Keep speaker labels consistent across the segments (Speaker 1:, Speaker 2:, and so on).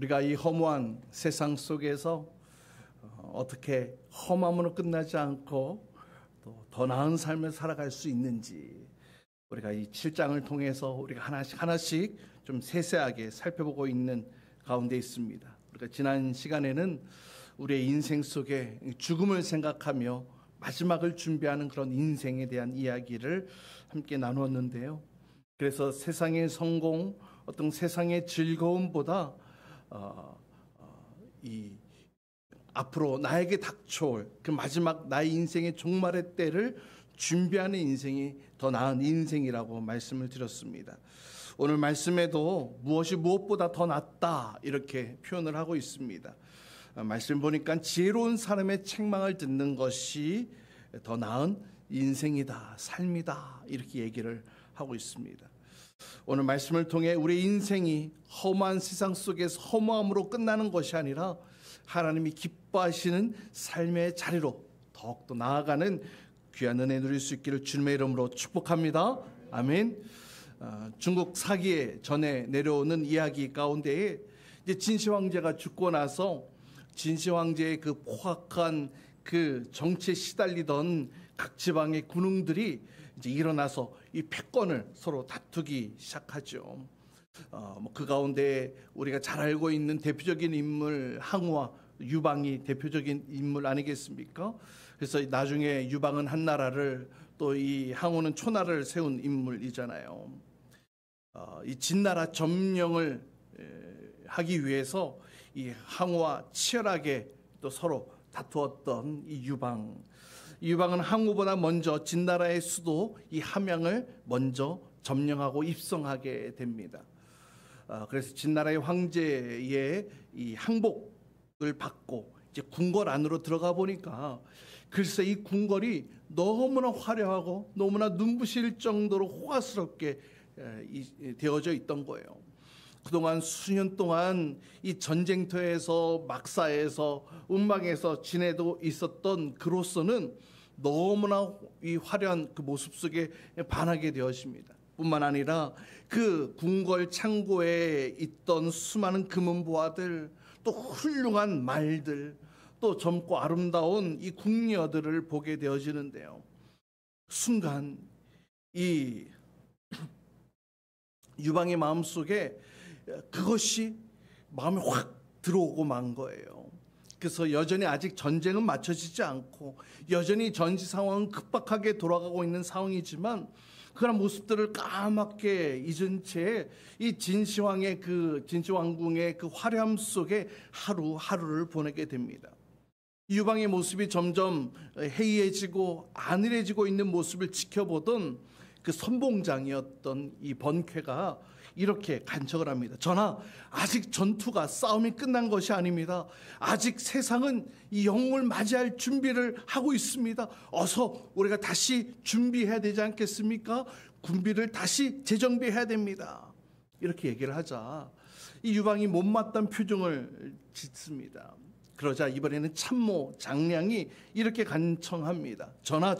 Speaker 1: 우리가 이 허무한 세상 속에서 어떻게 험함으로 끝나지 않고 또 더 나은 삶을 살아갈 수 있는지, 우리가 이 7장을 통해서 우리가 하나씩 좀 세세하게 살펴보고 있는 가운데 있습니다. 우리가 지난 시간에는 우리의 인생 속에 죽음을 생각하며 마지막을 준비하는 그런 인생에 대한 이야기를 함께 나누었는데요. 그래서 세상의 성공, 어떤 세상의 즐거움보다 이 앞으로 나에게 닥쳐올 그 마지막 나의 인생의 종말의 때를 준비하는 인생이 더 나은 인생이라고 말씀을 드렸습니다. 오늘 말씀에도 무엇이 무엇보다 더 낫다 이렇게 표현을 하고 있습니다. 말씀 보니까 지혜로운 사람의 책망을 듣는 것이 더 나은 인생이다, 삶이다 이렇게 얘기를 하고 있습니다. 오늘 말씀을 통해 우리 인생이 험한 세상 속에서 허무함으로 끝나는 것이 아니라 하나님이 기뻐하시는 삶의 자리로 더욱더 나아가는 귀한 은혜 누릴 수 있기를 주님의 이름으로 축복합니다. 아멘. 중국 사기에 전에 내려오는 이야기 가운데에 이제 진시 황제가 죽고 나서 진시 황제의 그 포악한 그 정치에 시달리던 각 지방의 군웅들이 이제 일어나서 이 패권을 서로 다투기 시작하죠. 그 가운데 우리가 잘 알고 있는 대표적인 인물 항우와 유방이 대표적인 인물 아니겠습니까? 그래서 나중에 유방은 한나라를, 또 이 항우는 초나라를 세운 인물이잖아요. 이 진나라 점령을 하기 위해서 이 항우와 치열하게 또 서로 다투었던 이 유방은 항우보다 먼저 진나라의 수도 이 함양을 먼저 점령하고 입성하게 됩니다. 그래서 진나라의 황제의 이 항복을 받고 이제 궁궐 안으로 들어가 보니까 글쎄 이 궁궐이 너무나 화려하고 너무나 눈부실 정도로 호화스럽게 되어져 있던 거예요. 그동안 수년 동안 이 전쟁터에서 막사에서 운방에서 지내도 있었던 그로서는 너무나 이 화려한 그 모습 속에 반하게 되었습니다. 뿐만 아니라 그 궁궐 창고에 있던 수많은 금은보화들, 또 훌륭한 말들, 또 젊고 아름다운 이 궁녀들을 보게 되어지는데요. 순간 이 유방의 마음속에 그것이 마음에 확 들어오고 만 거예요. 그래서 여전히 아직 전쟁은 맞춰지지 않고 여전히 전시 상황은 급박하게 돌아가고 있는 상황이지만 그런 모습들을 까맣게 잊은 채 이 진시황의 진시황궁의 그 화려함 속에 하루하루를 보내게 됩니다. 유방의 모습이 점점 해이해지고 안일해지고 있는 모습을 지켜보던 그 선봉장이었던 이 번쾌가 이렇게 간청을 합니다. 전하, 아직 전투가 싸움이 끝난 것이 아닙니다. 아직 세상은 이 영웅을 맞이할 준비를 하고 있습니다. 어서 우리가 다시 준비해야 되지 않겠습니까? 군비를 다시 재정비해야 됩니다. 이렇게 얘기를 하자 이 유방이 못마땅한 표정을 짓습니다. 그러자 이번에는 참모 장량이 이렇게 간청합니다. 전하,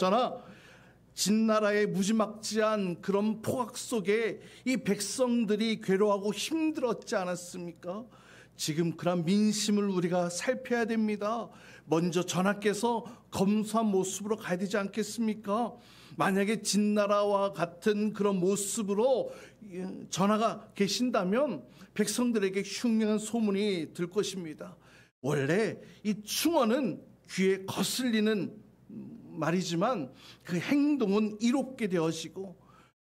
Speaker 1: 진나라의 무지막지한 그런 포악 속에 이 백성들이 괴로워하고 힘들었지 않았습니까? 지금 그런 민심을 우리가 살펴야 됩니다. 먼저 전하께서 검소한 모습으로 가야 되지 않겠습니까? 만약에 진나라와 같은 그런 모습으로 전하가 계신다면 백성들에게 흉흉한 소문이 들 것입니다. 원래 이 충언은 귀에 거슬리는 말이지만 그 행동은 이롭게 되어지고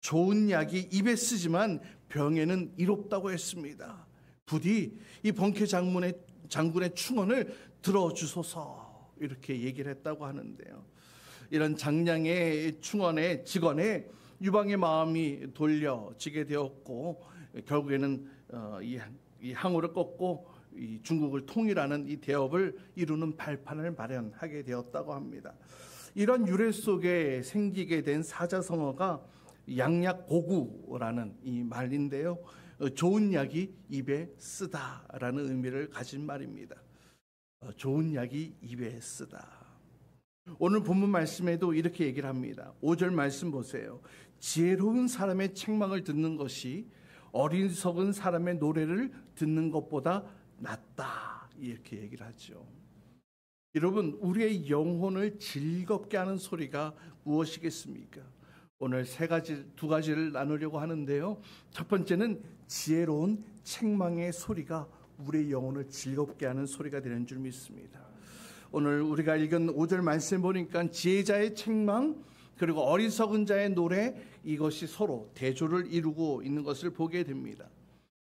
Speaker 1: 좋은 약이 입에 쓰지만 병에는 이롭다고 했습니다. 부디 이 번쾌 장군의 충언을 들어주소서 이렇게 얘기를 했다고 하는데요. 이런 장량의 충언의 직언에 유방의 마음이 돌려지게 되었고 결국에는 이 항우를 꺾고 이 중국을 통일하는 이 대업을 이루는 발판을 마련하게 되었다고 합니다. 이런 유래 속에 생기게 된 사자성어가 양약고구라는 이 말인데요. 좋은 약이 입에 쓰다라는 의미를 가진 말입니다. 좋은 약이 입에 쓰다. 오늘 본문 말씀에도 이렇게 얘기를 합니다. 5절 말씀 보세요. 지혜로운 사람의 책망을 듣는 것이 어리석은 사람의 노래를 듣는 것보다 낫다 이렇게 얘기를 하죠. 여러분, 우리의 영혼을 즐겁게 하는 소리가 무엇이겠습니까? 오늘 두 가지를 나누려고 하는데요. 첫 번째는 지혜로운 책망의 소리가 우리의 영혼을 즐겁게 하는 소리가 되는 줄 믿습니다. 오늘 우리가 읽은 5절 말씀 보니까 지혜자의 책망 그리고 어리석은 자의 노래, 이것이 서로 대조를 이루고 있는 것을 보게 됩니다.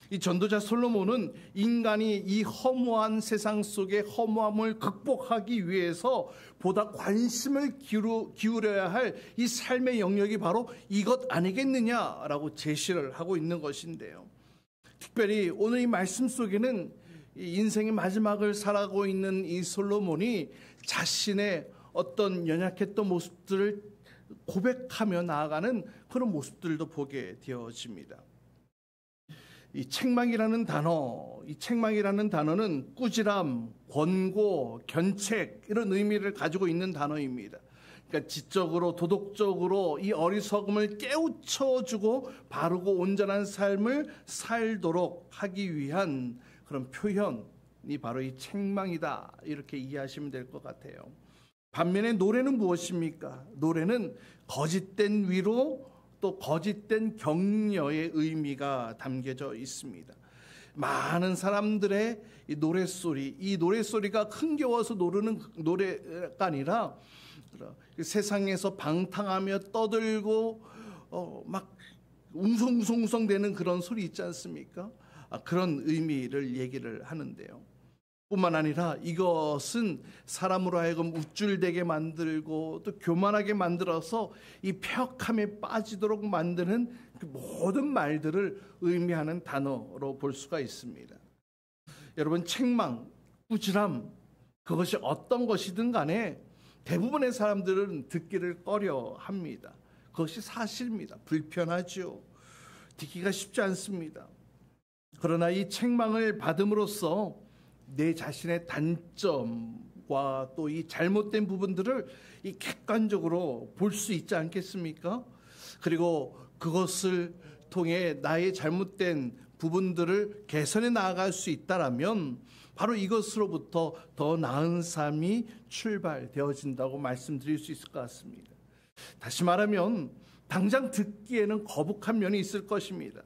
Speaker 1: 이 전도자 솔로몬은 인간이 이 허무한 세상 속의 허무함을 극복하기 위해서 보다 관심을 기울여야 할 이 삶의 영역이 바로 이것 아니겠느냐라고 제시를 하고 있는 것인데요. 특별히 오늘 이 말씀 속에는 이 인생의 마지막을 살아가고 있는 이 솔로몬이 자신의 어떤 연약했던 모습들을 고백하며 나아가는 그런 모습들도 보게 되어집니다. 이 책망이라는 단어는 꾸지람, 권고, 견책 이런 의미를 가지고 있는 단어입니다. 그러니까 지적으로 도덕적으로 이 어리석음을 깨우쳐주고 바르고 온전한 삶을 살도록 하기 위한 그런 표현이 바로 이 책망이다 이렇게 이해하시면 될 것 같아요. 반면에 노래는 무엇입니까? 노래는 거짓된 위로 또 거짓된 격려의 의미가 담겨져 있습니다. 많은 사람들의 이 노랫소리가 흥겨워서 노르는 노래가 아니라 세상에서 방탕하며 떠들고 막 웅성웅성 되는 그런 소리 있지 않습니까? 그런 의미를 얘기를 하는데요. 뿐만 아니라 이것은 사람으로 하여금 우쭐대게 만들고 또 교만하게 만들어서 이 폐역함에 빠지도록 만드는 그 모든 말들을 의미하는 단어로 볼 수가 있습니다. 여러분, 책망, 꾸지람, 그것이 어떤 것이든 간에 대부분의 사람들은 듣기를 꺼려합니다. 그것이 사실입니다. 불편하죠. 듣기가 쉽지 않습니다. 그러나 이 책망을 받음으로써 내 자신의 단점과 또 이 잘못된 부분들을 이 객관적으로 볼 수 있지 않겠습니까? 그리고 그것을 통해 나의 잘못된 부분들을 개선해 나아갈 수 있다라면 바로 이것으로부터 더 나은 삶이 출발되어진다고 말씀드릴 수 있을 것 같습니다. 다시 말하면 당장 듣기에는 거북한 면이 있을 것입니다.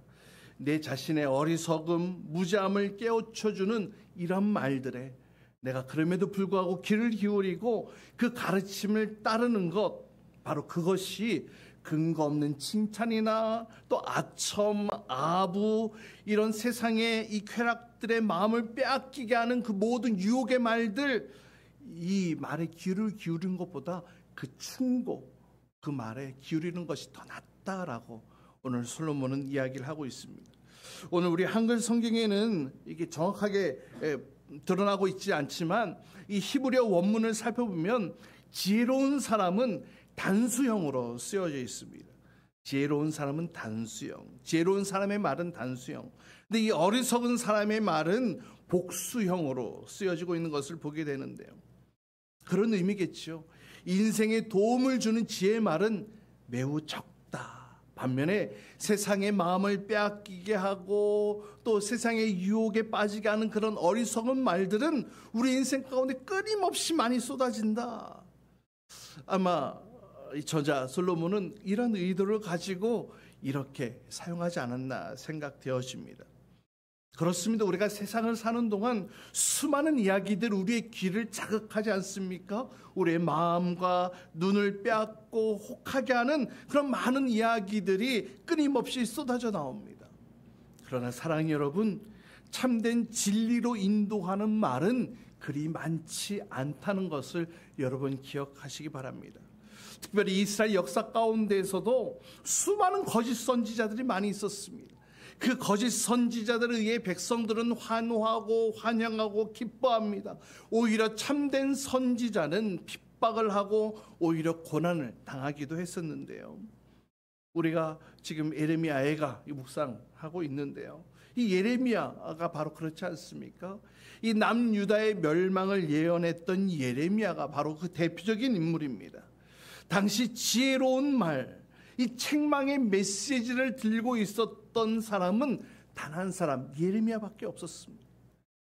Speaker 1: 내 자신의 어리석음, 무지함을 깨우쳐주는 이런 말들에 내가 그럼에도 불구하고 귀를 기울이고 그 가르침을 따르는 것, 바로 그것이 근거 없는 칭찬이나 또 아첨, 아부 이런 세상의 이 쾌락들의 마음을 빼앗기게 하는 그 모든 유혹의 말들, 이 말에 귀를 기울이는 것보다 그 충고, 그 말에 기울이는 것이 더 낫다라고 오늘 솔로몬은 이야기를 하고 있습니다. 오늘 우리 한글 성경에는 이게 정확하게 드러나고 있지 않지만 이 히브리어 원문을 살펴보면 지혜로운 사람은 단수형으로 쓰여져 있습니다. 지혜로운 사람은 단수형, 지혜로운 사람의 말은 단수형. 근데 이 어리석은 사람의 말은 복수형으로 쓰여지고 있는 것을 보게 되는데요. 그런 의미겠죠. 인생에 도움을 주는 지혜의 말은 매우 적다. 반면에 세상의 마음을 빼앗기게 하고 또 세상의 유혹에 빠지게 하는 그런 어리석은 말들은 우리 인생 가운데 끊임없이 많이 쏟아진다. 아마 이 저자 솔로몬은 이런 의도를 가지고 이렇게 사용하지 않았나 생각되어집니다. 그렇습니다. 우리가 세상을 사는 동안 수많은 이야기들 우리의 귀를 자극하지 않습니까? 우리의 마음과 눈을 빼앗고 혹하게 하는 그런 많은 이야기들이 끊임없이 쏟아져 나옵니다. 그러나 사랑하는 여러분, 참된 진리로 인도하는 말은 그리 많지 않다는 것을 여러분 기억하시기 바랍니다. 특별히 이스라엘 역사 가운데에서도 수많은 거짓 선지자들이 많이 있었습니다. 그 거짓 선지자들에 의해 백성들은 환호하고 환영하고 기뻐합니다. 오히려 참된 선지자는 핍박을 하고 오히려 고난을 당하기도 했었는데요. 우리가 지금 예레미야가 묵상하고 있는데요. 이 예레미야가 바로 그렇지 않습니까? 이 남유다의 멸망을 예언했던 예레미야가 바로 그 대표적인 인물입니다. 당시 지혜로운 말, 이 책망의 메시지를 들고 있었던 사람은 단 한 사람, 예레미야밖에 없었습니다.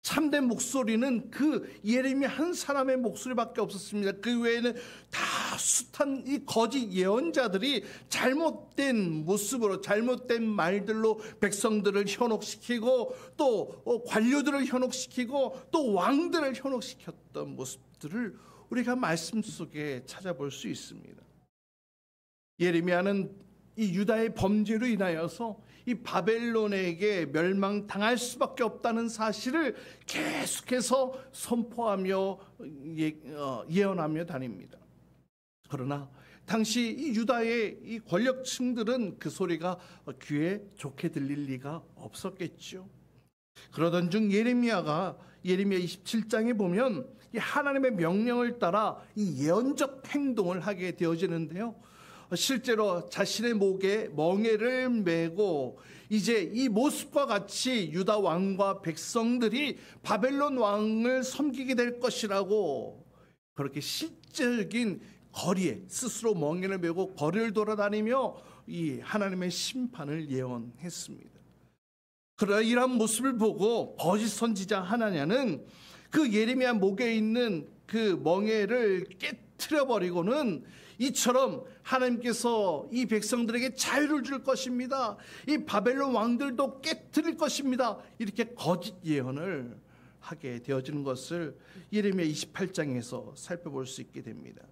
Speaker 1: 참된 목소리는 그 예레미야 한 사람의 목소리밖에 없었습니다. 그 외에는 다 숱한 이 거짓 예언자들이 잘못된 모습으로, 잘못된 말들로 백성들을 현혹시키고 또 관료들을 현혹시키고 또 왕들을 현혹시켰던 모습들을 우리가 말씀 속에 찾아볼 수 있습니다. 예레미야는 이 유다의 범죄로 인하여서 이 바벨론에게 멸망당할 수밖에 없다는 사실을 계속해서 선포하며 예언하며 다닙니다. 그러나 당시 이 유다의 이 권력층들은 그 소리가 귀에 좋게 들릴 리가 없었겠죠. 그러던 중 예레미야 27장에 보면 이 하나님의 명령을 따라 이 예언적 행동을 하게 되어지는데요. 실제로 자신의 목에 멍에를 메고 이제 이 모습과 같이 유다 왕과 백성들이 바벨론 왕을 섬기게 될 것이라고 그렇게 실제적인 거리에 스스로 멍에를 메고 거리를 돌아다니며 이 하나님의 심판을 예언했습니다. 그러나 이러한 모습을 보고 거짓 선지자 하나냐는 그 예레미야 목에 있는 그 멍에를 깨트려 버리고는 이처럼 하나님께서 이 백성들에게 자유를 줄 것입니다. 이 바벨론 왕들도 깨트릴 것입니다. 이렇게 거짓 예언을 하게 되어지는 것을 예레미야 28장에서 살펴볼 수 있게 됩니다.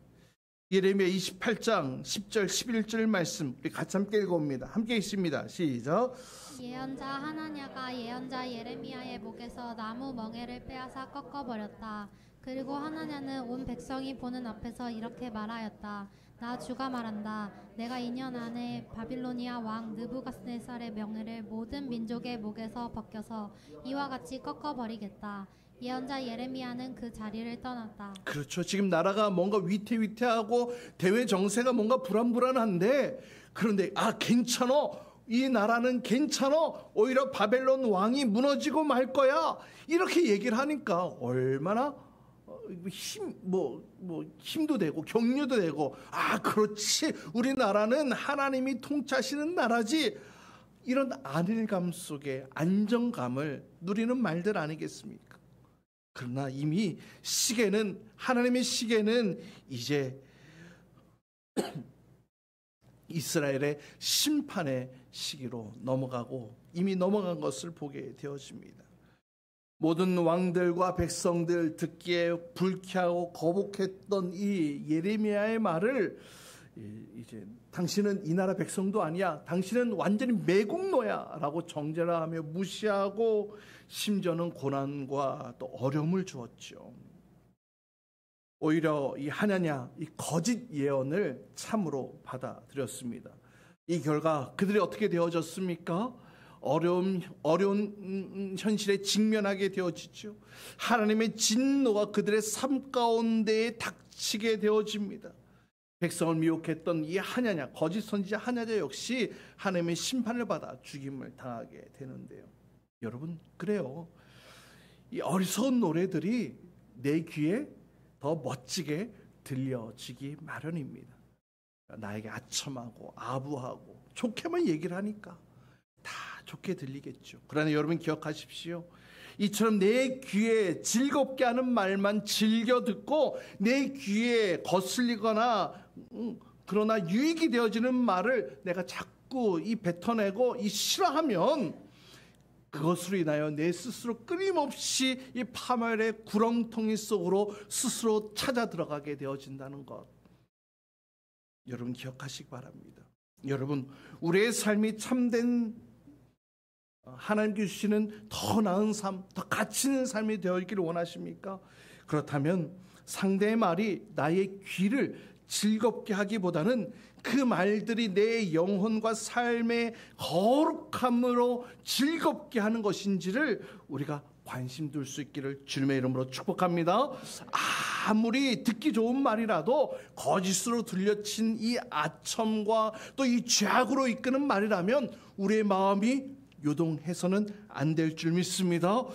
Speaker 1: 예레미야 28장 10절 11절 말씀 우리 같이 함께 읽어봅니다. 함께 있습니다. 시작.
Speaker 2: 예언자 하나냐가 예언자 예레미야의 목에서 나무 멍에를 빼앗아 꺾어버렸다. 그리고 하나냐는 온 백성이 보는 앞에서 이렇게 말하였다. 나 주가 말한다. 내가 2년 안에 바빌로니아 왕 느부갓네살의 명예를 모든 민족의 목에서 벗겨서 이와 같이 꺾어버리겠다. 예언자 예레미야는 그 자리를 떠났다.
Speaker 1: 그렇죠. 지금 나라가 뭔가 위태위태하고 대외 정세가 뭔가 불안불안한데, 그런데 괜찮아. 이 나라는 괜찮아. 오히려 바벨론 왕이 무너지고 말 거야. 이렇게 얘기를 하니까 얼마나 힘도 되고 격려도 되고, 그렇지, 우리나라는 하나님이 통치하시는 나라지, 이런 안일감 속에 안정감을 누리는 말들 아니겠습니까? 그러나 이미 시계는, 하나님의 시계는 이제 이스라엘의 심판의 시기로 넘어가고 이미 넘어간 것을 보게 되어집니다. 모든 왕들과 백성들 듣기에 불쾌하고 거북했던 이 예레미야의 말을 이제 당신은 이 나라 백성도 아니야, 당신은 완전히 매국노야 라고 정죄하며 무시하고 심지어는 고난과 또 어려움을 주었죠. 오히려 이 하나냐, 이 거짓 예언을 참으로 받아들였습니다. 이 결과 그들이 어떻게 되어졌습니까? 어려운 현실에 직면하게 되어지죠. 하나님의 진노가 그들의 삶 가운데에 닥치게 되어집니다. 백성을 미혹했던 이 하나냐, 거짓 선지자 하나냐 역시 하나님의 심판을 받아 죽임을 당하게 되는데요. 여러분, 그래요. 이 어리석은 노래들이 내 귀에 더 멋지게 들려지기 마련입니다. 나에게 아첨하고 아부하고 좋게만 얘기를 하니까 다 좋게 들리겠죠. 그러나 여러분 기억하십시오. 이처럼 내 귀에 즐겁게 하는 말만 즐겨 듣고 내 귀에 거슬리거나 그러나 유익이 되어지는 말을 내가 자꾸 뱉어내고 싫어하면 그것으로 인하여 내 스스로 끊임없이 이 파멸의 구렁텅이 속으로 스스로 찾아 들어가게 되어진다는 것, 여러분 기억하시기 바랍니다. 여러분, 우리의 삶이 참된 하나님께 주시는 더 나은 삶, 더 가치 있는 삶이 되어있기를 원하십니까? 그렇다면 상대의 말이 나의 귀를 즐겁게 하기보다는 그 말들이 내 영혼과 삶의 거룩함으로 즐겁게 하는 것인지를 우리가 관심 둘 수 있기를 주님의 이름으로 축복합니다. 아무리 듣기 좋은 말이라도 거짓으로 들려친 이 아첨과 또 이 죄악으로 이끄는 말이라면 우리의 마음이 요동해서는 안 될 줄 믿습니다.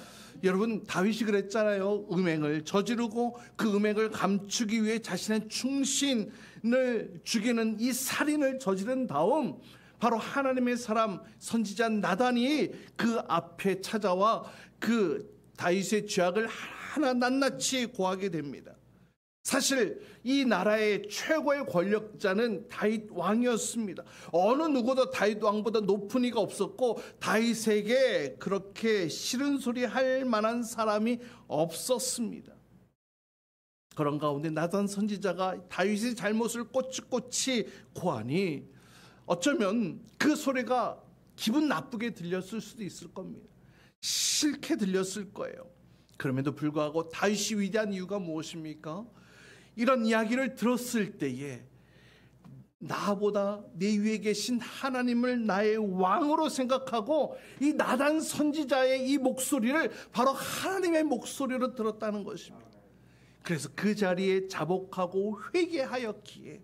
Speaker 1: 여러분, 다윗이 그랬잖아요. 음행을 저지르고 그 음행을 감추기 위해 자신의 충신을 죽이는 이 살인을 저지른 다음 바로 하나님의 사람 선지자 나단이 그 앞에 찾아와 그 다윗의 죄악을 하나 낱낱이 고하게 됩니다. 사실 이 나라의 최고의 권력자는 다윗 왕이었습니다. 어느 누구도 다윗 왕보다 높은 이가 없었고 다윗에게 그렇게 싫은 소리 할 만한 사람이 없었습니다. 그런 가운데 나단 선지자가 다윗의 잘못을 꼬치꼬치 고하니 어쩌면 그 소리가 기분 나쁘게 들렸을 수도 있을 겁니다. 싫게 들렸을 거예요. 그럼에도 불구하고 다윗이 위대한 이유가 무엇입니까? 이런 이야기를 들었을 때에 나보다 내 위에 계신 하나님을 나의 왕으로 생각하고 이 나단 선지자의 이 목소리를 바로 하나님의 목소리로 들었다는 것입니다. 그래서 그 자리에 자복하고 회개하였기에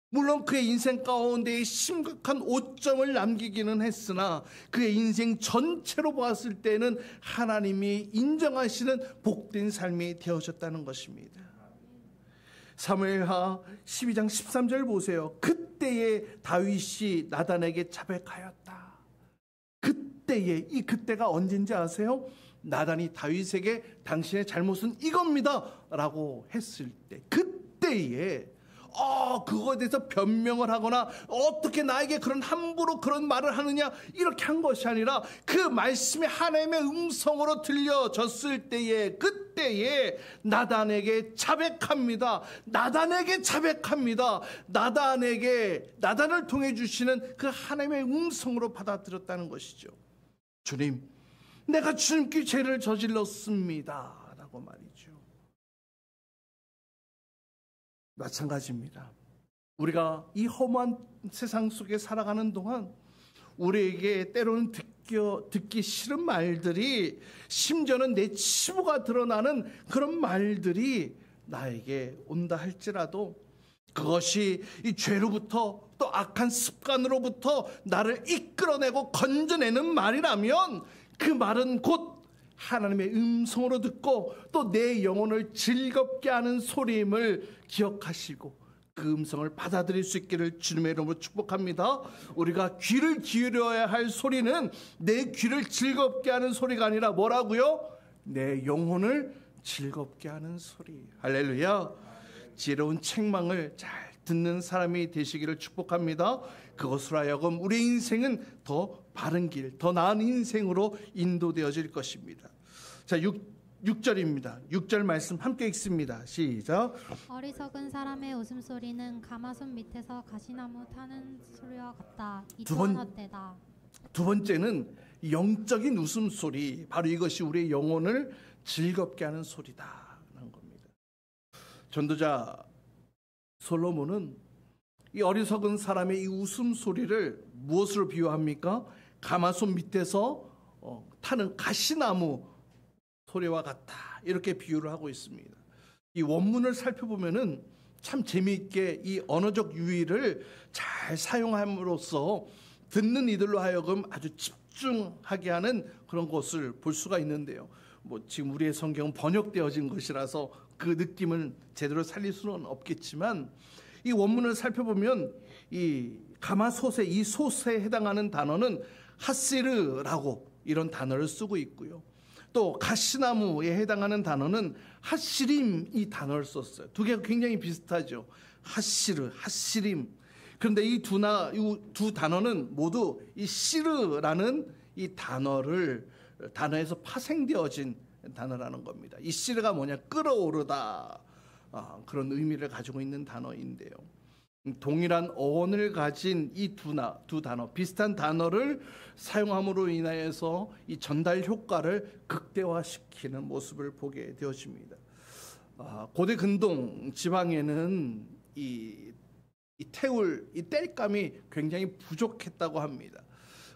Speaker 1: 물론 그의 인생 가운데 심각한 오점을 남기기는 했으나 그의 인생 전체로 보았을 때는 하나님이 인정하시는 복된 삶이 되어졌다는 것입니다. 사무엘하 12장 13절 보세요. 그때에 다윗이 나단에게 자백하였다. 그때에, 이 그때가 언제인지 아세요? 나단이 다윗에게 당신의 잘못은 이겁니다 라고 했을 때, 그때에 그거에 대해서 변명을 하거나 어떻게 나에게 그런 함부로 그런 말을 하느냐 이렇게 한 것이 아니라 그 말씀이 하나님의 음성으로 들려졌을 때에, 그때에 나단에게 자백합니다. 나단을 통해 주시는 그 하나님의 음성으로 받아들였다는 것이죠. 주님, 내가 주님께 죄를 저질렀습니다 라고 말이죠. 마찬가지입니다. 우리가 이 험한 세상 속에 살아가는 동안 우리에게 때로는 듣기 싫은 말들이, 심지어는 내 치부가 드러나는 그런 말들이 나에게 온다 할지라도 그것이 이 죄로부터 또 악한 습관으로부터 나를 이끌어내고 건져내는 말이라면 그 말은 곧 하나님의 음성으로 듣고 또 내 영혼을 즐겁게 하는 소리임을 기억하시고 그 음성을 받아들일 수 있기를 주님의 이름으로 축복합니다. 우리가 귀를 기울여야 할 소리는 내 귀를 즐겁게 하는 소리가 아니라 뭐라고요? 내 영혼을 즐겁게 하는 소리. 할렐루야. 지혜로운 책망을 잘 듣는 사람이 되시기를 축복합니다. 그것으로 하여금 우리 인생은 더 바른 길, 더 나은 인생으로 인도되어질 것입니다. 자, 6절입니다. 6절 말씀 함께 읽습니다. 시작.
Speaker 2: 어리석은 사람의 웃음소리는 가마솥 밑에서 가시나무 타는 소리와 같다. 이
Speaker 1: 두
Speaker 2: 또한 헛되다.
Speaker 1: 두 번째는 영적인 웃음소리, 바로 이것이 우리의 영혼을 즐겁게 하는 소리다라는 겁니다. 전도자 솔로몬은 이 어리석은 사람의 이 웃음소리를 무엇으로 비유합니까? 가마솥 밑에서 타는 가시나무 소리와 같다, 이렇게 비유를 하고 있습니다. 이 원문을 살펴보면은 참 재미있게 이 언어적 유희를 잘 사용함으로써 듣는 이들로 하여금 아주 집중하게 하는 그런 것을 볼 수가 있는데요. 지금 우리의 성경은 번역되어진 것이라서 그 느낌을 제대로 살릴 수는 없겠지만 이 원문을 살펴보면 이 가마솥의 이 솥에 해당하는 단어는 하시르라고 이런 단어를 쓰고 있고요. 또 가시나무에 해당하는 단어는 하시림, 이 단어를 썼어요. 두 개가 굉장히 비슷하죠. 하시르, 하시림. 그런데 이 두 단어는 모두 이 시르라는 이 단어에서 파생되어진 단어라는 겁니다. 이 시르가 뭐냐? 끓어오르다, 그런 의미를 가지고 있는 단어인데요. 동일한 어원을 가진 이 두 단어, 비슷한 단어를 사용함으로 인하여서 이 전달 효과를 극대화시키는 모습을 보게 되어집니다. 고대 근동 지방에는 이 태울, 이 땔감이 굉장히 부족했다고 합니다.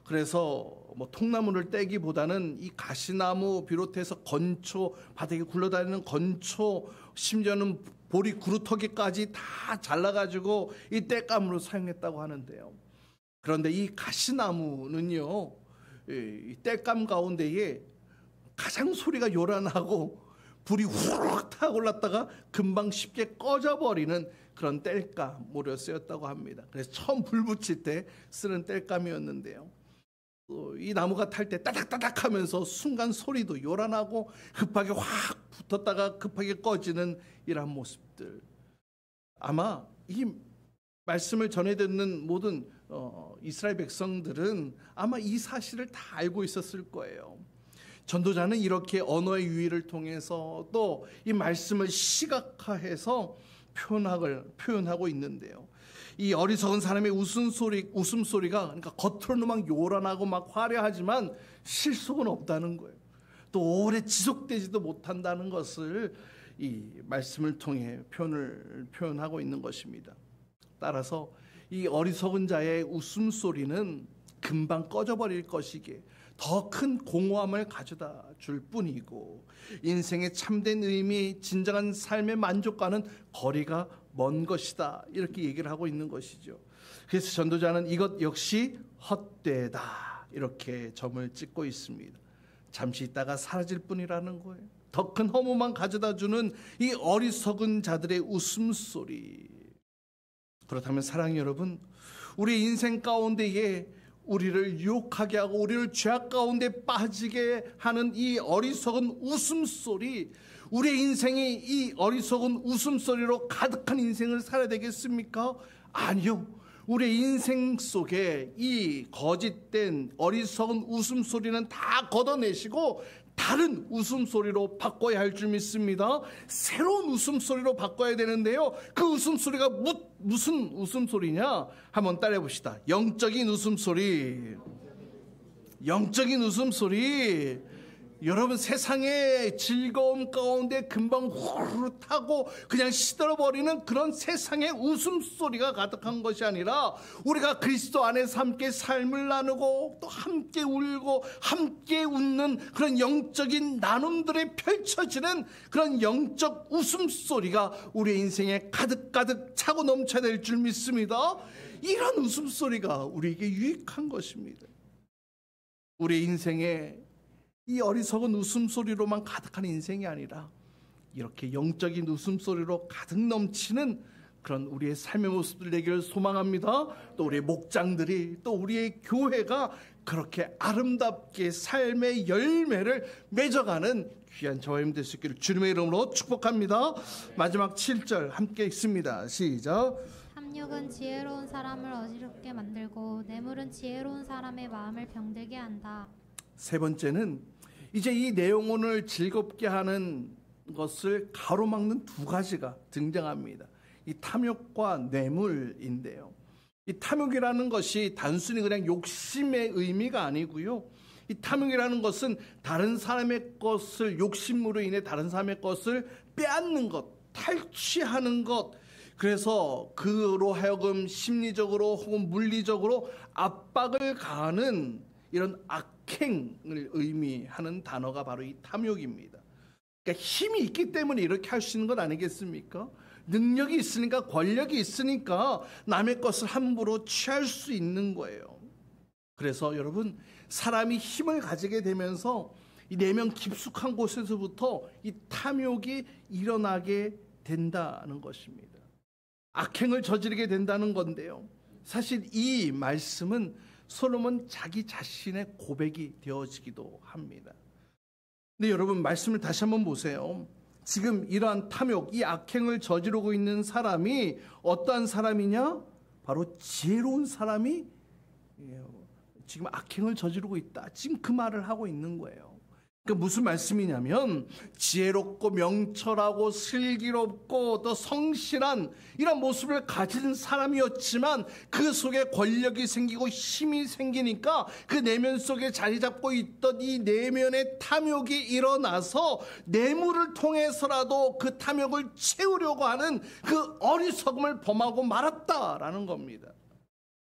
Speaker 1: 그래서 통나무를 떼기보다는 이 가시나무 비롯해서 건초, 바닥에 굴러다니는 건초, 심지어는 보리 구루터기까지 다 잘라가지고 이 땔감으로 사용했다고 하는데요. 그런데 이 가시나무는요, 이 땔감 가운데에 가장 소리가 요란하고 불이 후룩 타고 올랐다가 금방 쉽게 꺼져버리는 그런 땔감으로 쓰였다고 합니다. 그래서 처음 불 붙일 때 쓰는 땔감이었는데요. 이 나무가 탈 때 따닥따닥 하면서 순간 소리도 요란하고 급하게 확 붙었다가 급하게 꺼지는 이러한 모습들. 아마 이 말씀을 전해 듣는 모든 이스라엘 백성들은 아마 이 사실을 다 알고 있었을 거예요. 전도자는 이렇게 언어의 유희를 통해서 또 이 말씀을 시각화해서 표현하고 있는데요. 이 어리석은 사람의 웃음소리가 그러니까 겉으로는 막 요란하고 막 화려하지만 실속은 없다는 거예요. 또 오래 지속되지도 못한다는 것을 이 말씀을 통해 표현하고 있는 것입니다. 따라서 이 어리석은 자의 웃음소리는 금방 꺼져버릴 것이기에 더 큰 공허함을 가져다 줄 뿐이고 인생의 참된 의미, 진정한 삶의 만족과는 거리가 먼 것이다, 이렇게 얘기를 하고 있는 것이죠. 그래서 전도자는 이것 역시 헛되다 이렇게 점을 찍고 있습니다. 잠시 있다가 사라질 뿐이라는 거예요. 더 큰 허무만 가져다주는 이 어리석은 자들의 웃음소리. 그렇다면 사랑하는 여러분, 우리 인생 가운데에 우리를 유혹하게 하고 우리를 죄악 가운데 빠지게 하는 이 어리석은 웃음소리, 우리의 인생이 이 어리석은 웃음소리로 가득한 인생을 살아야 되겠습니까? 아니요. 우리의 인생 속에 이 거짓된 어리석은 웃음소리는 다 걷어내시고 다른 웃음소리로 바꿔야 할 줄 믿습니다. 새로운 웃음소리로 바꿔야 되는데요. 그 웃음소리가 무슨 웃음소리냐? 한번 따라해 봅시다. 영적인 웃음소리. 영적인 웃음소리. 여러분, 세상의 즐거움 가운데 금방 후루룩 타고 그냥 시들어버리는 그런 세상의 웃음소리가 가득한 것이 아니라 우리가 그리스도 안에서 함께 삶을 나누고 또 함께 울고 함께 웃는 그런 영적인 나눔들이 펼쳐지는 그런 영적 웃음소리가 우리의 인생에 가득가득 차고 넘쳐야 될 줄 믿습니다. 이런 웃음소리가 우리에게 유익한 것입니다. 우리 인생에 이 어리석은 웃음소리로만 가득한 인생이 아니라 이렇게 영적인 웃음소리로 가득 넘치는 그런 우리의 삶의 모습들 되기를 소망합니다. 또 우리의 목장들이, 또 우리의 교회가 그렇게 아름답게 삶의 열매를 맺어가는 귀한 저와 여러분 될 수 있기를 주님의 이름으로 축복합니다. 마지막 7절 함께 읽습니다. 시작.
Speaker 2: 탐욕은 지혜로운 사람을 어지럽게 만들고 뇌물은 지혜로운 사람의 마음을 병들게 한다.
Speaker 1: 세 번째는 이제 이 내용을 즐겁게 하는 것을 가로막는 두 가지가 등장합니다. 이 탐욕과 뇌물인데요. 이 탐욕이라는 것이 단순히 그냥 욕심의 의미가 아니고요. 이 탐욕이라는 것은 다른 사람의 것을, 욕심으로 인해 다른 사람의 것을 빼앗는 것, 탈취하는 것, 그래서 그로 하여금 심리적으로 혹은 물리적으로 압박을 가하는 이런 악행을 의미하는 단어가 바로 이 탐욕입니다. 그러니까 힘이 있기 때문에 이렇게 할 수 있는 것 아니겠습니까? 능력이 있으니까, 권력이 있으니까 남의 것을 함부로 취할 수 있는 거예요. 그래서 여러분, 사람이 힘을 가지게 되면서 이 내면 깊숙한 곳에서부터 이 탐욕이 일어나게 된다는 것입니다. 악행을 저지르게 된다는 건데요. 사실 이 말씀은 솔로몬 자기 자신의 고백이 되어지기도 합니다. 근데 여러분, 말씀을 다시 한번 보세요. 지금 이러한 탐욕, 이 악행을 저지르고 있는 사람이 어떠한 사람이냐? 바로 지혜로운 사람이 지금 악행을 저지르고 있다. 지금 그 말을 하고 있는 거예요. 그러니까 무슨 말씀이냐면 지혜롭고 명철하고 슬기롭고 또 성실한 이런 모습을 가진 사람이었지만 그 속에 권력이 생기고 힘이 생기니까 그 내면 속에 자리 잡고 있던 이 내면의 탐욕이 일어나서 뇌물을 통해서라도 그 탐욕을 채우려고 하는 그 어리석음을 범하고 말았다라는 겁니다.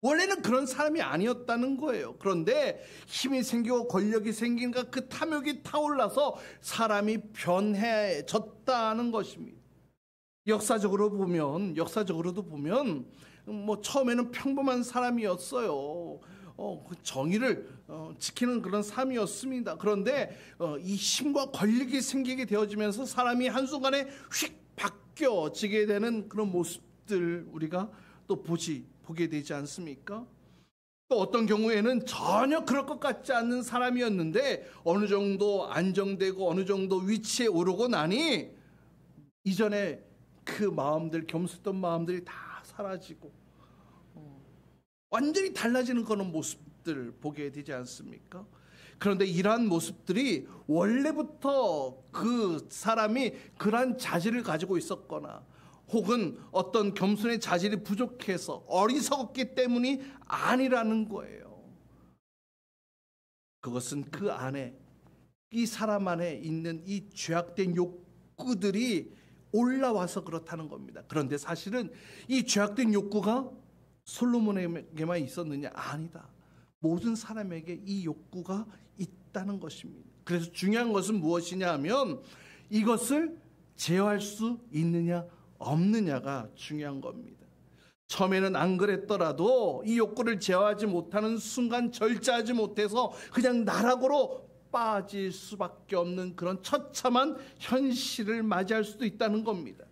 Speaker 1: 원래는 그런 사람이 아니었다는 거예요. 그런데 힘이 생기고 권력이 생기니까 그 탐욕이 타올라서 사람이 변해졌다는 것입니다. 역사적으로도 보면 뭐 처음에는 평범한 사람이었어요. 그 정의를 지키는 그런 삶이었습니다. 그런데 이 힘과 권력이 생기게 되어지면서 사람이 한순간에 휙 바뀌어지게 되는 그런 모습들 우리가 또 보게 되지 않습니까? 또 어떤 경우에는 전혀 그럴 것 같지 않는 사람이었는데 어느 정도 안정되고 어느 정도 위치에 오르고 나니 이전에 그 마음들, 겸손했던 마음들이 다 사라지고 완전히 달라지는 그런 모습들 보게 되지 않습니까? 그런데 이러한 모습들이 원래부터 그 사람이 그러한 자질을 가지고 있었거나 혹은 어떤 겸손의 자질이 부족해서 어리석었기 때문이 아니라는 거예요. 그것은 그 안에, 이 사람 안에 있는 이 죄악된 욕구들이 올라와서 그렇다는 겁니다. 그런데 사실은 이 죄악된 욕구가 솔로몬에게만 있었느냐? 아니다. 모든 사람에게 이 욕구가 있다는 것입니다. 그래서 중요한 것은 무엇이냐 하면 이것을 제어할 수 있느냐 없느냐가 중요한 겁니다. 처음에는 안 그랬더라도 이 욕구를 제어하지 못하는 순간, 절제하지 못해서 그냥 나락으로 빠질 수밖에 없는 그런 처참한 현실을 맞이할 수도 있다는 겁니다.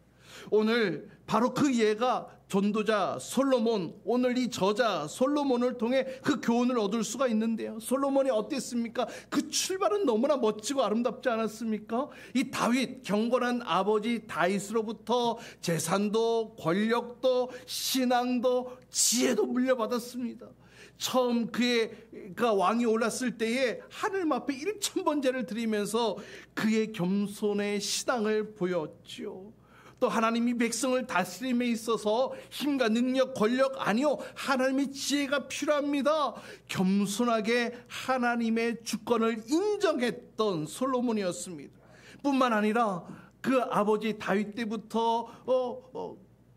Speaker 1: 오늘 바로 그 예가 전도자 솔로몬, 오늘 이 저자 솔로몬을 통해 그 교훈을 얻을 수가 있는데요. 솔로몬이 어땠습니까? 그 출발은 너무나 멋지고 아름답지 않았습니까? 이 다윗, 경건한 아버지 다윗으로부터 재산도 권력도 신앙도 지혜도 물려받았습니다. 처음 그가 왕이 올랐을 때에 하늘님 앞에 1000번제를 드리면서 그의 겸손의 신앙을 보였죠. 또 하나님이 백성을 다스림에 있어서 힘과 능력, 권력 아니요, 하나님의 지혜가 필요합니다. 겸손하게 하나님의 주권을 인정했던 솔로몬이었습니다. 뿐만 아니라 그 아버지 다윗 때부터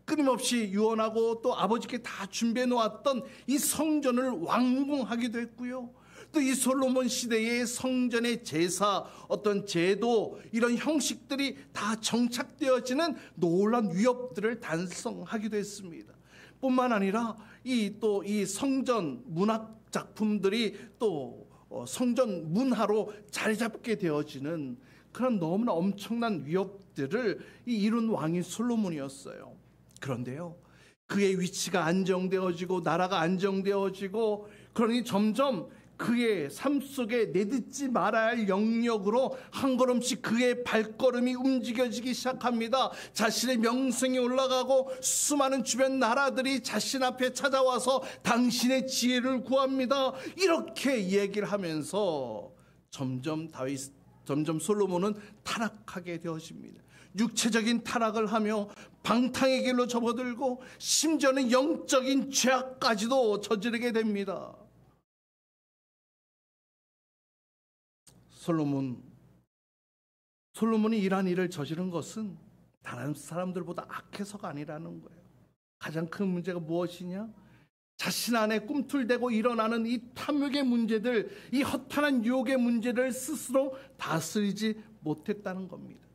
Speaker 1: 끊임없이 유언하고 또 아버지께 다 준비해 놓았던 이 성전을 완공하기도 했고요. 또 이 솔로몬 시대의 성전의 제사, 어떤 제도, 이런 형식들이 다 정착되어지는 놀라운 위협들을 달성하기도 했습니다. 뿐만 아니라 이 성전 문학 작품들이 또 성전 문화로 자리 잡게 되어지는 그런 너무나 엄청난 위협들을 이룬 왕이 솔로몬이었어요. 그런데요, 그의 위치가 안정되어지고 나라가 안정되어지고 그러니 점점 그의 삶 속에 내딛지 말아야 할 영역으로 한 걸음씩 그의 발걸음이 움직여지기 시작합니다. 자신의 명성이 올라가고 수많은 주변 나라들이 자신 앞에 찾아와서 당신의 지혜를 구합니다. 이렇게 얘기를 하면서 점점 솔로몬은 타락하게 되어집니다. 육체적인 타락을 하며 방탕의 길로 접어들고 심지어는 영적인 죄악까지도 저지르게 됩니다. 솔로몬이 이러한 일을 저지른 것은 다른 사람들보다 악해서가 아니라는 거예요. 가장 큰 문제가 무엇이냐? 자신 안에 꿈틀대고 일어나는 이 탐욕의 문제들, 이 허탄한 유혹의 문제를 스스로 다스리지 못했다는 겁니다.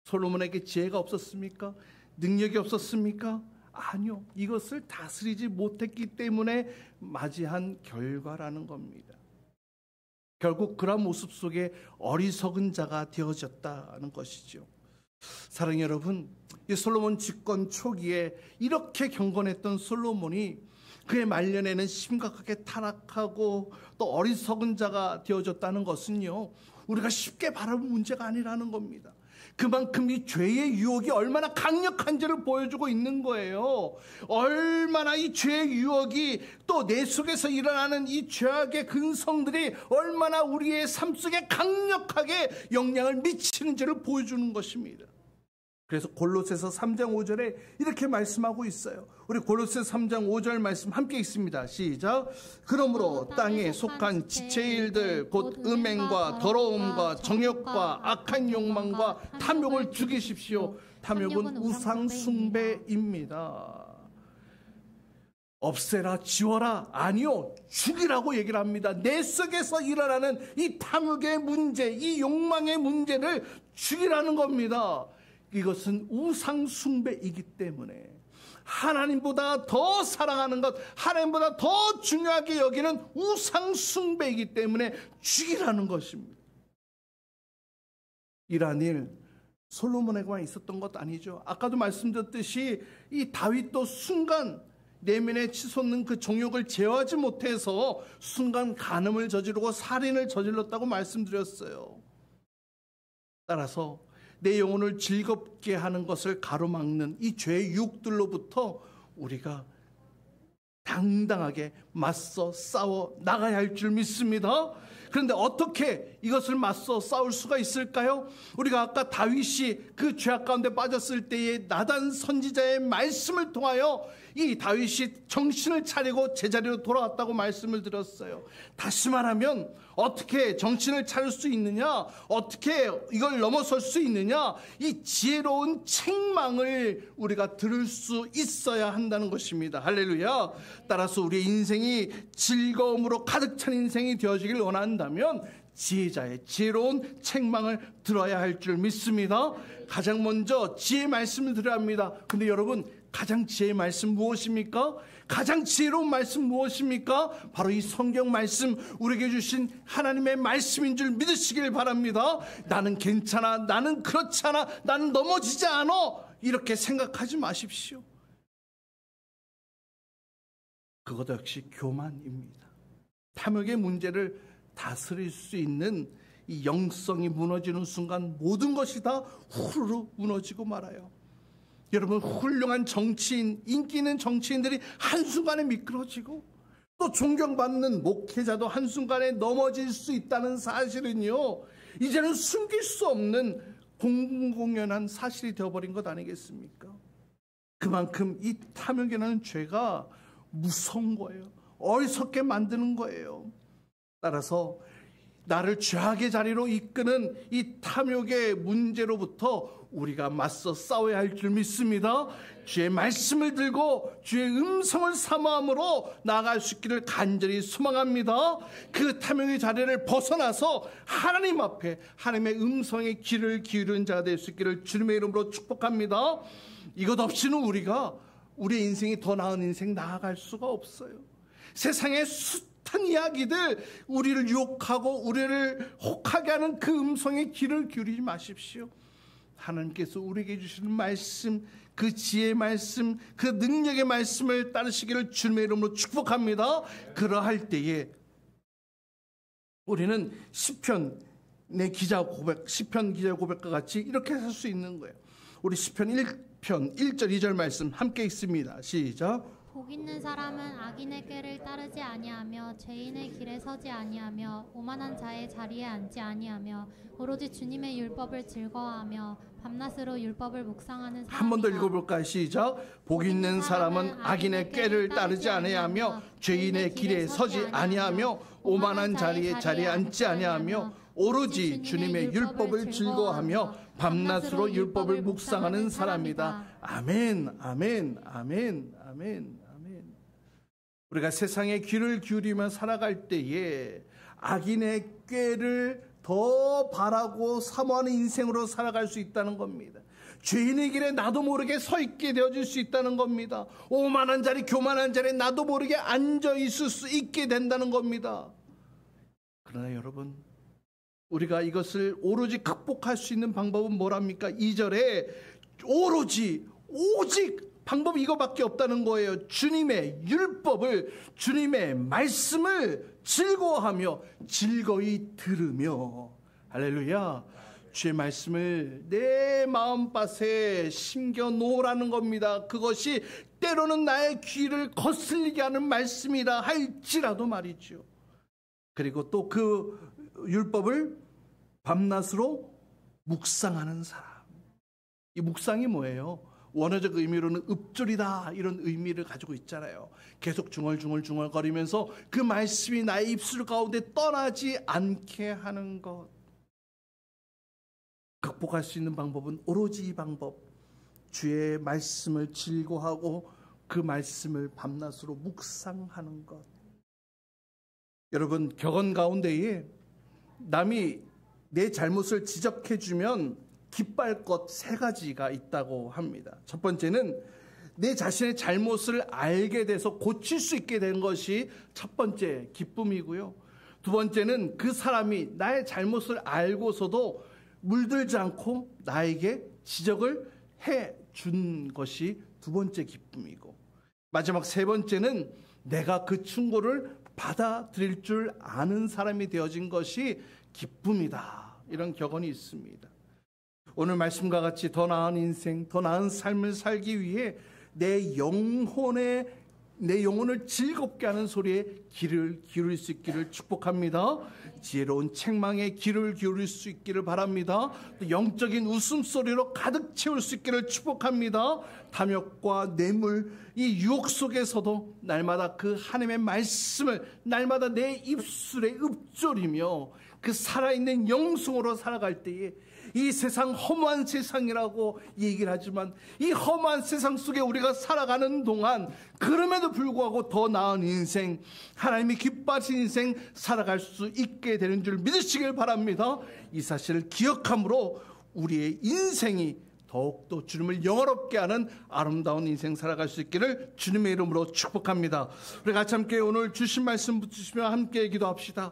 Speaker 1: 솔로몬에게 지혜가 없었습니까? 능력이 없었습니까? 아니요. 이것을 다스리지 못했기 때문에 맞이한 결과라는 겁니다. 결국 그런 모습 속에 어리석은 자가 되어졌다는 것이죠. 사랑하는 여러분, 이 솔로몬 집권 초기에 이렇게 경건했던 솔로몬이 그의 말년에는 심각하게 타락하고 또 어리석은 자가 되어졌다는 것은요, 우리가 쉽게 바라볼 문제가 아니라는 겁니다. 그만큼 이 죄의 유혹이 얼마나 강력한지를 보여주고 있는 거예요. 얼마나 이 죄의 유혹이 또 내 속에서 일어나는 이 죄악의 근성들이 얼마나 우리의 삶 속에 강력하게 영향을 미치는지를 보여주는 것입니다. 그래서 골로새서 3장 5절에 이렇게 말씀하고 있어요. 우리 골로새 3장 5절 말씀 함께 읽습니다. 시작. 그러므로 땅에 속한 지체의 일들 곧 음행과 더러움과 정욕과 악한 욕망과 탐욕을 죽이십시오. 탐욕은 우상 숭배입니다. 없애라, 지워라, 아니요, 죽이라고 얘기를 합니다. 내 속에서 일어나는 이 탐욕의 문제, 이 욕망의 문제를 죽이라는 겁니다. 이것은 우상 숭배이기 때문에 하나님보다 더 사랑하는 것, 하나님보다 더 중요하게 여기는 우상 숭배이기 때문에 죽이라는 것입니다. 이러한 일 솔로몬에게만 있었던 것 아니죠. 아까도 말씀드렸듯이 이 다윗도 순간 내면에 치솟는 그 정욕을 제어하지 못해서 순간 간음을 저지르고 살인을 저질렀다고 말씀드렸어요. 따라서 내 영혼을 즐겁게 하는 것을 가로막는 이 죄의 유혹들로부터 우리가 당당하게 맞서 싸워 나가야 할 줄 믿습니다. 그런데 어떻게 이것을 맞서 싸울 수가 있을까요? 우리가 아까 다윗이 그 죄악 가운데 빠졌을 때에 나단 선지자의 말씀을 통하여 이 다윗이 정신을 차리고 제자리로 돌아왔다고 말씀을 드렸어요. 다시 말하면 어떻게 정신을 차릴 수 있느냐, 어떻게 이걸 넘어설 수 있느냐, 이 지혜로운 책망을 우리가 들을 수 있어야 한다는 것입니다. 할렐루야. 따라서 우리의 인생이 즐거움으로 가득 찬 인생이 되어지길 원한다면 지혜자의 지혜로운 책망을 들어야 할 줄 믿습니다. 가장 먼저 지혜의 말씀을 들어야 합니다. 근데 여러분, 가장 지혜의 말씀 무엇입니까? 가장 지혜로운 말씀 무엇입니까? 바로 이 성경 말씀, 우리에게 주신 하나님의 말씀인 줄 믿으시길 바랍니다. 나는 괜찮아, 나는 그렇지 않아, 나는 넘어지지 않아, 이렇게 생각하지 마십시오. 그것도 역시 교만입니다. 탐욕의 문제를 다스릴 수 있는 이 영성이 무너지는 순간 모든 것이 다 후루룩 무너지고 말아요. 여러분, 훌륭한 정치인, 인기 있는 정치인들이 한순간에 미끄러지고 또 존경받는 목회자도 한순간에 넘어질 수 있다는 사실은요, 이제는 숨길 수 없는 공공연한 사실이 되어버린 것 아니겠습니까? 그만큼 이 탐욕이라는 죄가 무서운 거예요. 어리석게 만드는 거예요. 따라서 나를 죄악의 자리로 이끄는 이 탐욕의 문제로부터 우리가 맞서 싸워야 할 줄 믿습니다. 주의 말씀을 들고 주의 음성을 사모함으로 나아갈 수 있기를 간절히 소망합니다. 그 탐욕의 자리를 벗어나서 하나님 앞에 하나님의 음성에 귀를 기울이는 자가 될 수 있기를 주님의 이름으로 축복합니다. 이것 없이는 우리가 우리의 인생이 더 나은 인생 나아갈 수가 없어요. 세상의 숱한 이야기들, 우리를 유혹하고 우리를 혹하게 하는 그 음성에 귀를 기울이지 마십시오. 하나님께서 우리에게 주시는 말씀, 그 지혜의 말씀, 그 능력의 말씀을 따르시기를 주님의 이름으로 축복합니다. 그러할 때에 우리는 시편의 기자 고백, 시편 기자 고백과 같이 이렇게 살 수 있는 거예요. 우리 시편 1편 1절 2절 말씀 함께 읽습니다. 시작.
Speaker 2: 복 있는 사람은 악인의 꾀를 따르지 아니하며 죄인의 길에 서지 아니하며 오만한 자의 자리에 앉지 아니하며 오로지 주님의 율법을 즐거워하며 밤낮으로 율법을 묵상하는 사람이다.
Speaker 1: 한 번 더 읽어볼까요? 시작. 복 있는 사람은 악인의 꾀를 따르지 아니하며 죄인의 길에 서지 아니하며 오만한 자리에 앉지 아니하며 오로지 주님의 율법을 즐거워하며 밤낮으로 율법을 묵상하는 사람이다. 아멘, 아멘, 아멘, 아멘, 아멘. 우리가 세상에 귀를 기울이며 살아갈 때에 악인의 꾀를 더 바라고 사모하는 인생으로 살아갈 수 있다는 겁니다. 죄인의 길에 나도 모르게 서 있게 되어질 수 있다는 겁니다. 오만한 자리, 교만한 자리에 나도 모르게 앉아 있을 수 있게 된다는 겁니다. 그러나 여러분, 우리가 이것을 오로지 극복할 수 있는 방법은 뭐랍니까? 2절에 오직 방법이 이거밖에 없다는 거예요. 주님의 율법을, 주님의 말씀을 즐거워하며 즐거이 들으며. 할렐루야. 주의 말씀을 내 마음밭에 심겨 놓으라는 겁니다. 그것이 때로는 나의 귀를 거슬리게 하는 말씀이라 할지라도 말이죠. 그리고 또 그 율법을 밤낮으로 묵상하는 사람. 이 묵상이 뭐예요? 원어적 의미로는 읊조리다, 이런 의미를 가지고 있잖아요. 계속 중얼중얼거리면서 그 말씀이 나의 입술 가운데 떠나지 않게 하는 것. 극복할 수 있는 방법은 오로지 이 방법, 주의 말씀을 즐거워하고 그 말씀을 밤낮으로 묵상하는 것. 여러분, 격언 가운데에 남이 내 잘못을 지적해주면 기뻐할 것 3가지가 있다고 합니다. 첫 번째는 내 자신의 잘못을 알게 돼서 고칠 수 있게 된 것이 첫 번째 기쁨이고요. 두 번째는 그 사람이 나의 잘못을 알고서도 물들지 않고 나에게 지적을 해준 것이 두 번째 기쁨이고, 마지막 세 번째는 내가 그 충고를 받아들일 줄 아는 사람이 되어진 것이 기쁨이다. 이런 격언이 있습니다. 오늘 말씀과 같이 더 나은 인생, 더 나은 삶을 살기 위해 내 영혼을 즐겁게 하는 소리에 귀를 기울일 수 있기를 축복합니다. 지혜로운 책망에 귀를 기울일 수 있기를 바랍니다. 또 영적인 웃음소리로 가득 채울 수 있기를 축복합니다. 탐욕과 뇌물, 이 유혹 속에서도 날마다 그 하나님의 말씀을 날마다 내 입술에 읊조리며 그 살아있는 영성으로 살아갈 때에 이 세상 험한 세상이라고 얘기를 하지만 이 험한 세상 속에 우리가 살아가는 동안 그럼에도 불구하고 더 나은 인생, 하나님이 기뻐하신 인생 살아갈 수 있게 되는 줄 믿으시길 바랍니다. 이 사실을 기억함으로 우리의 인생이 더욱더 주님을 영화롭게 하는 아름다운 인생 살아갈 수 있기를 주님의 이름으로 축복합니다. 우리 같이 함께 오늘 주신 말씀 붙이시며 함께 기도합시다.